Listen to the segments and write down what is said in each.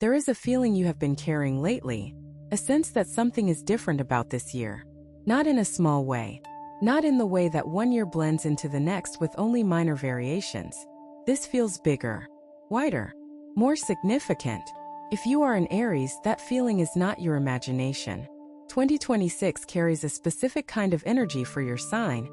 There is a feeling you have been carrying lately, a sense that something is different about this year. Not in a small way. Not in the way that one year blends into the next with only minor variations. This feels bigger, wider, more significant. If you are an Aries, that feeling is not your imagination. 2026 carries a specific kind of energy for your sign,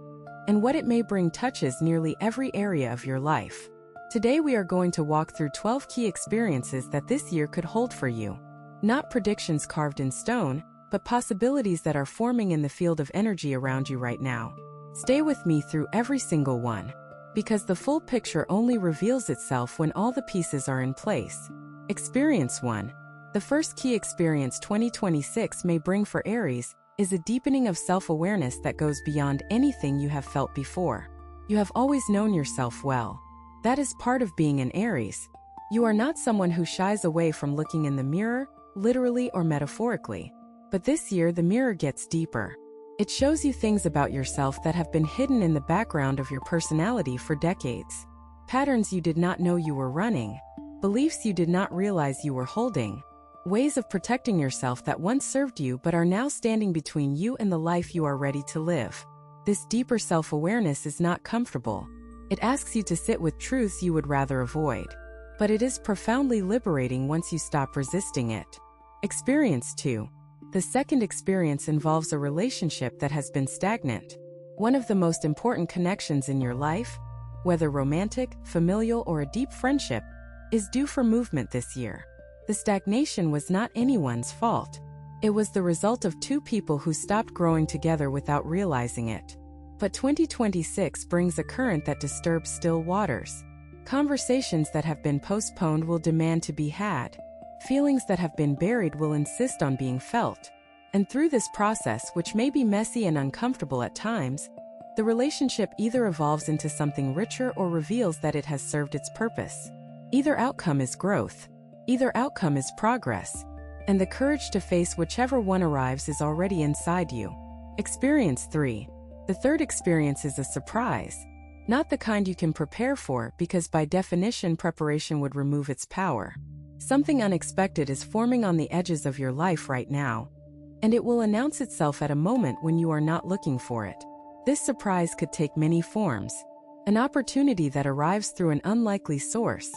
and what it may bring touches nearly every area of your life. Today we are going to walk through 12 key experiences that this year could hold for you. Not predictions carved in stone, but possibilities that are forming in the field of energy around you right now. Stay with me through every single one, because the full picture only reveals itself when all the pieces are in place. Experience 1. The first key experience 2026 may bring for Aries is a deepening of self-awareness that goes beyond anything you have felt before. You have always known yourself well. That is part of being an Aries. You are not someone who shies away from looking in the mirror, literally or metaphorically. But this year the mirror gets deeper. It shows you things about yourself that have been hidden in the background of your personality for decades. Patterns you did not know you were running. Beliefs you did not realize you were holding. Ways of protecting yourself that once served you but are now standing between you and the life you are ready to live. This deeper self-awareness is not comfortable. It asks you to sit with truths you would rather avoid. But it is profoundly liberating once you stop resisting it. Experience 2. The second experience involves a relationship that has been stagnant. One of the most important connections in your life, whether romantic, familial, or a deep friendship, is due for movement this year. The stagnation was not anyone's fault. It was the result of two people who stopped growing together without realizing it. But 2026 brings a current that disturbs still waters. Conversations that have been postponed will demand to be had. Feelings that have been buried will insist on being felt. And through this process, which may be messy and uncomfortable at times, the relationship either evolves into something richer or reveals that it has served its purpose. Either outcome is growth. Either outcome is progress, and the courage to face whichever one arrives is already inside you. Experience 3. The third experience is a surprise. Not the kind you can prepare for, because by definition preparation would remove its power. Something unexpected is forming on the edges of your life right now, and it will announce itself at a moment when you are not looking for it. This surprise could take many forms. An opportunity that arrives through an unlikely source.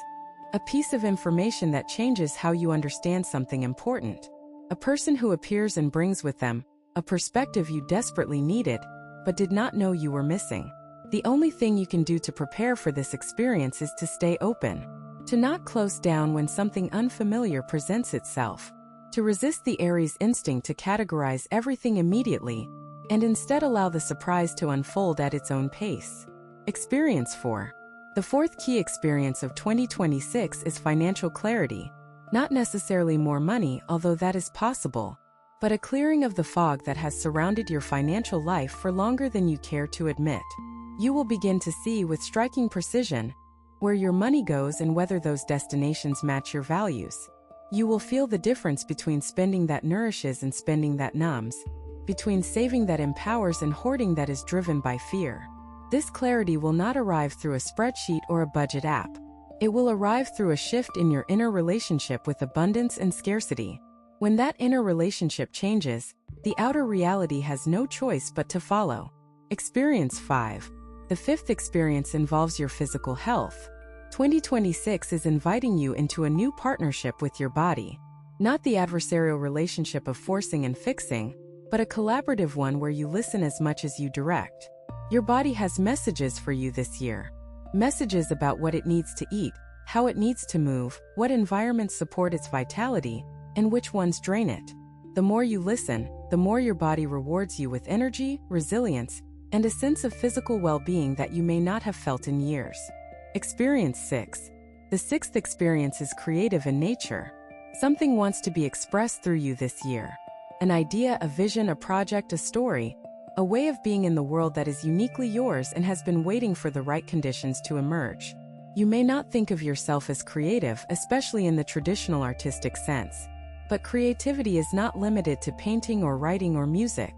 A piece of information that changes how you understand something important. A person who appears and brings with them a perspective you desperately needed, but did not know you were missing. The only thing you can do to prepare for this experience is to stay open. To not close down when something unfamiliar presents itself. To resist the Aries instinct to categorize everything immediately, and instead allow the surprise to unfold at its own pace. Experience 4. The fourth key experience of 2026 is financial clarity. Not necessarily more money, although that is possible, but a clearing of the fog that has surrounded your financial life for longer than you care to admit. You will begin to see with striking precision where your money goes and whether those destinations match your values. You will feel the difference between spending that nourishes and spending that numbs, between saving that empowers and hoarding that is driven by fear. This clarity will not arrive through a spreadsheet or a budget app. It will arrive through a shift in your inner relationship with abundance and scarcity. When that inner relationship changes, the outer reality has no choice but to follow. Experience 5. The fifth experience involves your physical health. 2026 is inviting you into a new partnership with your body. Not the adversarial relationship of forcing and fixing, but a collaborative one where you listen as much as you direct. Your body has messages for you this year. Messages about what it needs to eat, how it needs to move, what environments support its vitality, and which ones drain it. The more you listen, the more your body rewards you with energy, resilience, and a sense of physical well-being that you may not have felt in years. Experience 6. The sixth experience is creative in nature. Something wants to be expressed through you this year. An idea, a vision, a project, a story. A way of being in the world that is uniquely yours and has been waiting for the right conditions to emerge. You may not think of yourself as creative, especially in the traditional artistic sense. But creativity is not limited to painting or writing or music.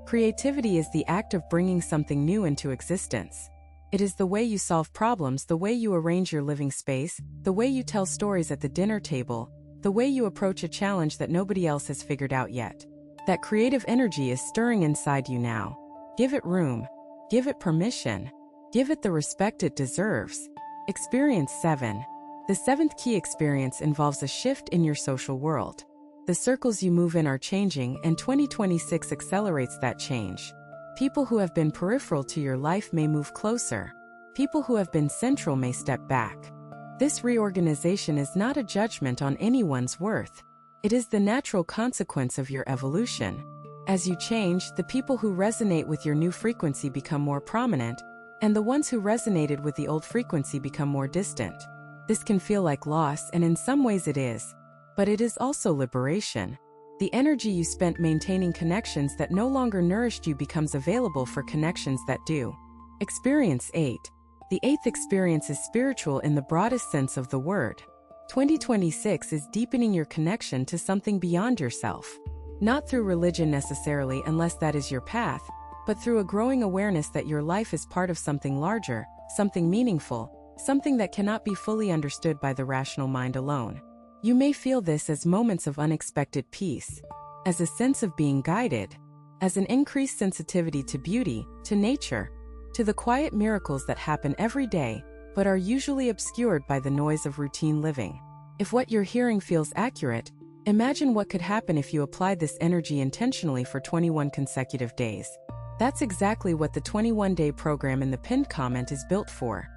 Creativity is the act of bringing something new into existence. It is the way you solve problems, the way you arrange your living space, the way you tell stories at the dinner table, the way you approach a challenge that nobody else has figured out yet. That creative energy is stirring inside you now. Give it room. Give it permission. Give it the respect it deserves. Experience 7. The 7th key experience involves a shift in your social world. The circles you move in are changing, and 2026 accelerates that change. People who have been peripheral to your life may move closer. People who have been central may step back. This reorganization is not a judgment on anyone's worth. It is the natural consequence of your evolution. As you change, the people who resonate with your new frequency become more prominent, and the ones who resonated with the old frequency become more distant. This can feel like loss, and in some ways it is. But it is also liberation. The energy you spent maintaining connections that no longer nourished you becomes available for connections that do. Experience 8. The 8th experience is spiritual in the broadest sense of the word. 2026 is deepening your connection to something beyond yourself. Not through religion necessarily, unless that is your path, but through a growing awareness that your life is part of something larger, something meaningful, something that cannot be fully understood by the rational mind alone. You may feel this as moments of unexpected peace, as a sense of being guided, as an increased sensitivity to beauty, to nature, to the quiet miracles that happen every day, but are usually obscured by the noise of routine living. If what you're hearing feels accurate, imagine what could happen if you applied this energy intentionally for 21 consecutive days. That's exactly what the 21-day program in the pinned comment is built for.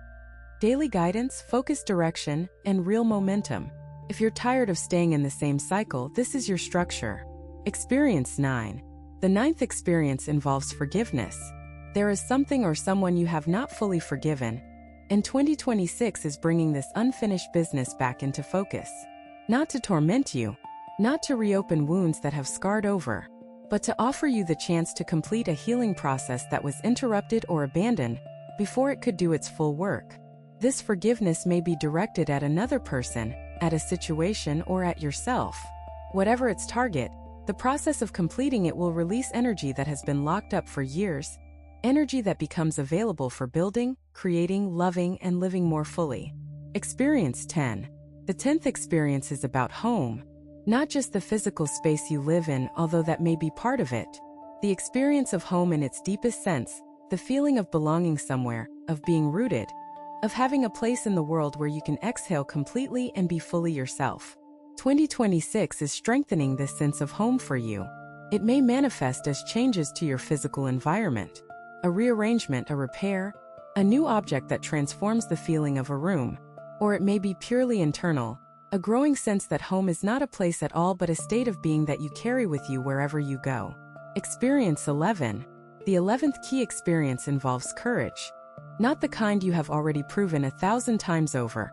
Daily guidance, focused direction, and real momentum. If you're tired of staying in the same cycle, this is your structure. Experience 9. The 9th experience involves forgiveness. There is something or someone you have not fully forgiven, and 2026 is bringing this unfinished business back into focus. Not to torment you, not to reopen wounds that have scarred over, but to offer you the chance to complete a healing process that was interrupted or abandoned before it could do its full work. This forgiveness may be directed at another person, at a situation, or at yourself. Whatever its target, the process of completing it will release energy that has been locked up for years, energy that becomes available for building, creating, loving, and living more fully. Experience 10. The 10th experience is about home. Not just the physical space you live in, although that may be part of it. The experience of home in its deepest sense, the feeling of belonging somewhere, of being rooted, of having a place in the world where you can exhale completely and be fully yourself. 2026 is strengthening this sense of home for you. It may manifest as changes to your physical environment, a rearrangement, a repair, a new object that transforms the feeling of a room, or it may be purely internal, a growing sense that home is not a place at all but a state of being that you carry with you wherever you go. Experience 11. The 11th key experience involves courage. Not the kind you have already proven 1,000 times over.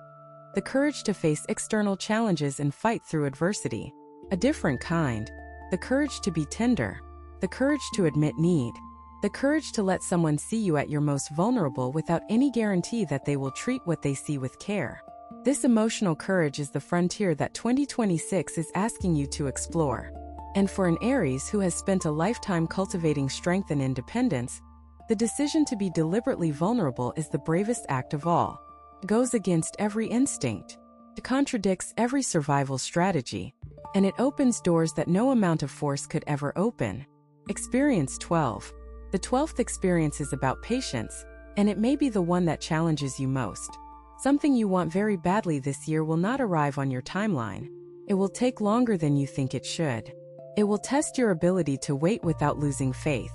The courage to face external challenges and fight through adversity. A different kind. The courage to be tender. The courage to admit need. The courage to let someone see you at your most vulnerable without any guarantee that they will treat what they see with care. This emotional courage is the frontier that 2026 is asking you to explore. And for an Aries who has spent a lifetime cultivating strength and independence, the decision to be deliberately vulnerable is the bravest act of all. It goes against every instinct. It contradicts every survival strategy. And it opens doors that no amount of force could ever open. Experience 12. The 12th experience is about patience, and it may be the one that challenges you most. Something you want very badly this year will not arrive on your timeline. It will take longer than you think it should. It will test your ability to wait without losing faith.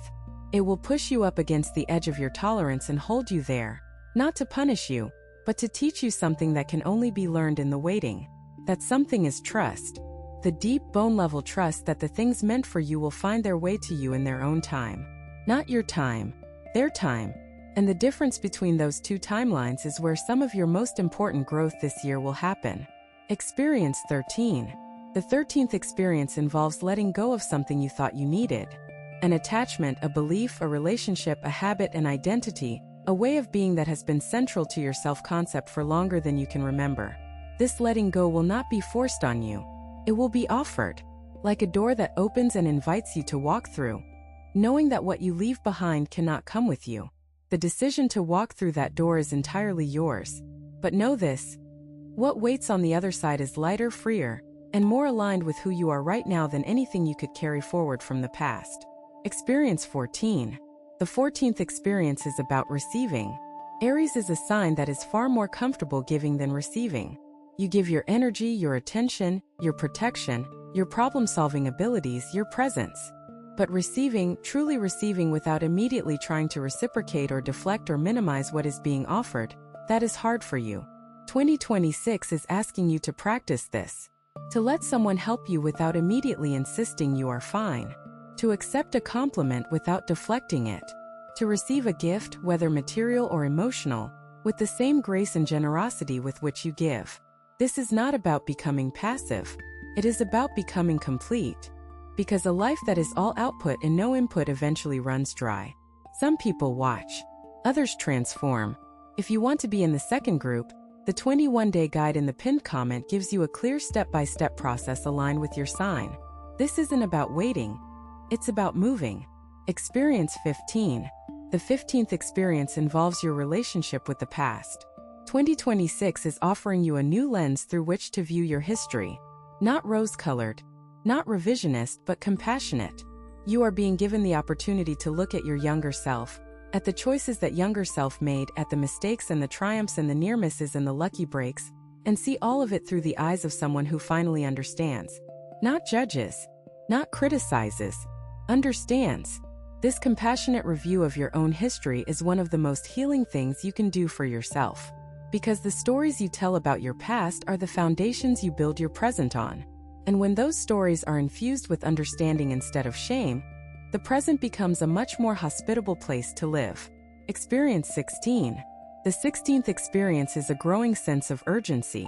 It will push you up against the edge of your tolerance and hold you there, not to punish you, but to teach you something that can only be learned in the waiting. That something is trust. The deep bone-level trust that the things meant for you will find their way to you in their own time. Not your time, their time. And the difference between those two timelines is where some of your most important growth this year will happen. Experience 13. The 13th experience involves letting go of something you thought you needed. An attachment, a belief, a relationship, a habit, an identity, a way of being that has been central to your self-concept for longer than you can remember. This letting go will not be forced on you. It will be offered, like a door that opens and invites you to walk through, knowing that what you leave behind cannot come with you. The decision to walk through that door is entirely yours. But know this: what waits on the other side is lighter, freer, and more aligned with who you are right now than anything you could carry forward from the past. Experience 14. The 14th experience is about receiving. Aries is a sign that is far more comfortable giving than receiving. You give your energy, your attention, your protection, your problem-solving abilities, your presence. But receiving, truly receiving without immediately trying to reciprocate or deflect or minimize what is being offered, that is hard for you. 2026 is asking you to practice this. To let someone help you without immediately insisting you are fine. To accept a compliment without deflecting it. To receive a gift, whether material or emotional, with the same grace and generosity with which you give. This is not about becoming passive. It is about becoming complete. Because a life that is all output and no input eventually runs dry. Some people watch. Others transform. If you want to be in the second group, the 21-day guide in the pinned comment gives you a clear step-by-step process aligned with your sign. This isn't about waiting. It's about moving. Experience 15. The 15th experience involves your relationship with the past. 2026 is offering you a new lens through which to view your history. Not rose-colored. Not revisionist, but compassionate. You are being given the opportunity to look at your younger self, at the choices that younger self made, at the mistakes and the triumphs and the near misses and the lucky breaks, and see all of it through the eyes of someone who finally understands. Not judges. Not criticizes. Understands. This compassionate review of your own history is one of the most healing things you can do for yourself. Because the stories you tell about your past are the foundations you build your present on. And when those stories are infused with understanding instead of shame, the present becomes a much more hospitable place to live. Experience 16. The 16th experience is a growing sense of urgency.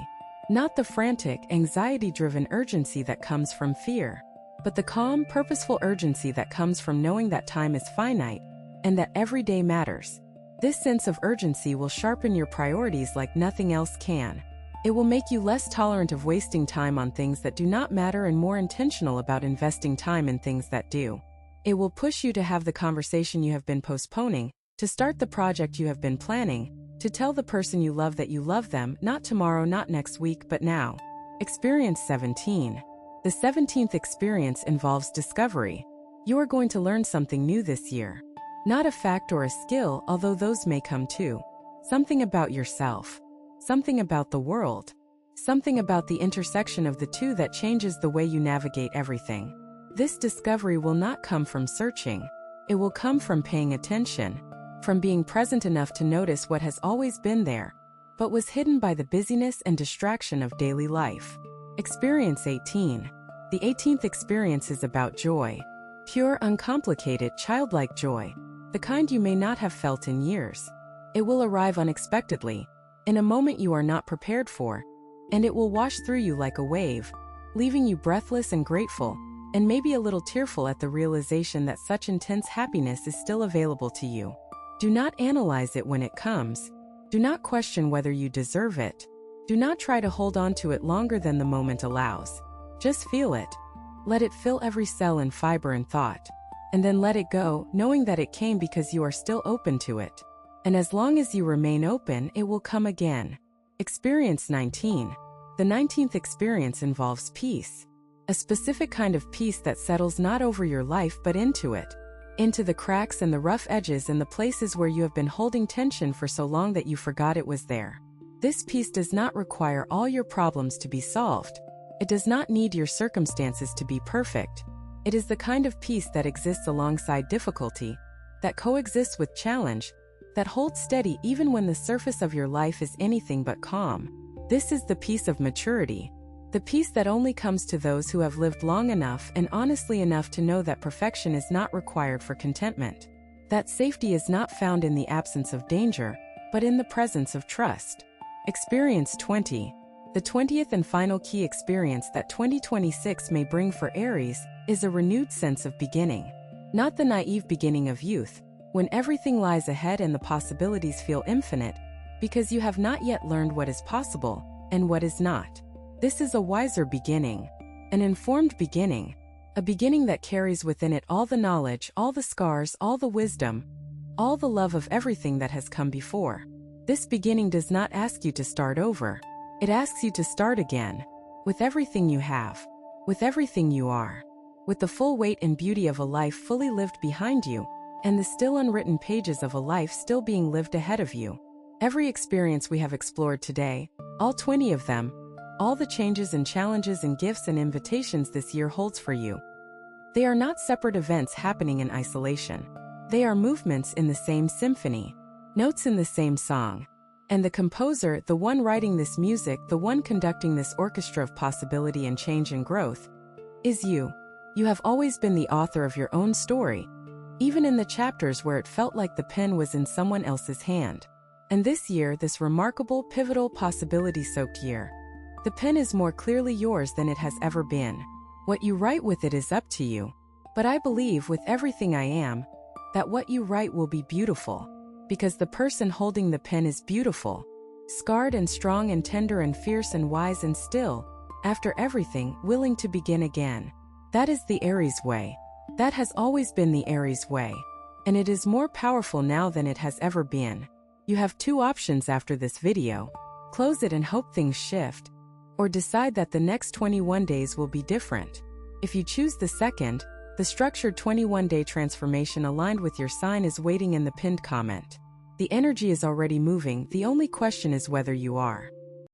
Not the frantic, anxiety-driven urgency that comes from fear, but the calm, purposeful urgency that comes from knowing that time is finite and that every day matters. This sense of urgency will sharpen your priorities like nothing else can. It will make you less tolerant of wasting time on things that do not matter and more intentional about investing time in things that do. It will push you to have the conversation you have been postponing, to start the project you have been planning, to tell the person you love that you love them, not tomorrow, not next week, but now. Experience 17. The 17th experience involves discovery. You are going to learn something new this year. Not a fact or a skill, although those may come too. Something about yourself. Something about the world. Something about the intersection of the two that changes the way you navigate everything. This discovery will not come from searching. It will come from paying attention, from being present enough to notice what has always been there, but was hidden by the busyness and distraction of daily life. Experience 18. The 18th experience is about joy. Pure, uncomplicated, childlike joy. The kind you may not have felt in years. It will arrive unexpectedly, in a moment you are not prepared for, and it will wash through you like a wave, leaving you breathless and grateful, and maybe a little tearful at the realization that such intense happiness is still available to you. Do not analyze it when it comes. Do not question whether you deserve it. Do not try to hold on to it longer than the moment allows. Just feel it. Let it fill every cell and fiber and thought. And then let it go, knowing that it came because you are still open to it. And as long as you remain open, it will come again. Experience 19. The 19th experience involves peace. A specific kind of peace that settles not over your life but into it. Into the cracks and the rough edges and the places where you have been holding tension for so long that you forgot it was there. This peace does not require all your problems to be solved. It does not need your circumstances to be perfect. It is the kind of peace that exists alongside difficulty, that coexists with challenge, that holds steady even when the surface of your life is anything but calm. This is the peace of maturity. The peace that only comes to those who have lived long enough and honestly enough to know that perfection is not required for contentment. That safety is not found in the absence of danger, but in the presence of trust. Experience 20. The 20th and final key experience that 2026 may bring for Aries is a renewed sense of beginning. Not the naive beginning of youth, when everything lies ahead and the possibilities feel infinite, because you have not yet learned what is possible and what is not. This is a wiser beginning, an informed beginning, a beginning that carries within it all the knowledge, all the scars, all the wisdom, all the love of everything that has come before. This beginning does not ask you to start over. It asks you to start again, with everything you have, with everything you are, with the full weight and beauty of a life fully lived behind you, and the still unwritten pages of a life still being lived ahead of you. Every experience we have explored today, all 20 of them, all the changes and challenges and gifts and invitations this year holds for you. They are not separate events happening in isolation. They are movements in the same symphony, notes in the same song. And the composer, the one writing this music, the one conducting this orchestra of possibility and change and growth, is you. You have always been the author of your own story, even in the chapters where it felt like the pen was in someone else's hand. And this year, this remarkable, pivotal, possibility-soaked year, the pen is more clearly yours than it has ever been. What you write with it is up to you. But I believe with everything I am, that what you write will be beautiful. Because the person holding the pen is beautiful, scarred and strong and tender and fierce and wise and still, after everything, willing to begin again. That is the Aries way. That has always been the Aries way. And it is more powerful now than it has ever been. You have two options after this video: close it and hope things shift, or decide that the next 21 days will be different. If you choose the second, the structured 21-day transformation aligned with your sign is waiting in the pinned comment. The energy is already moving, the only question is whether you are.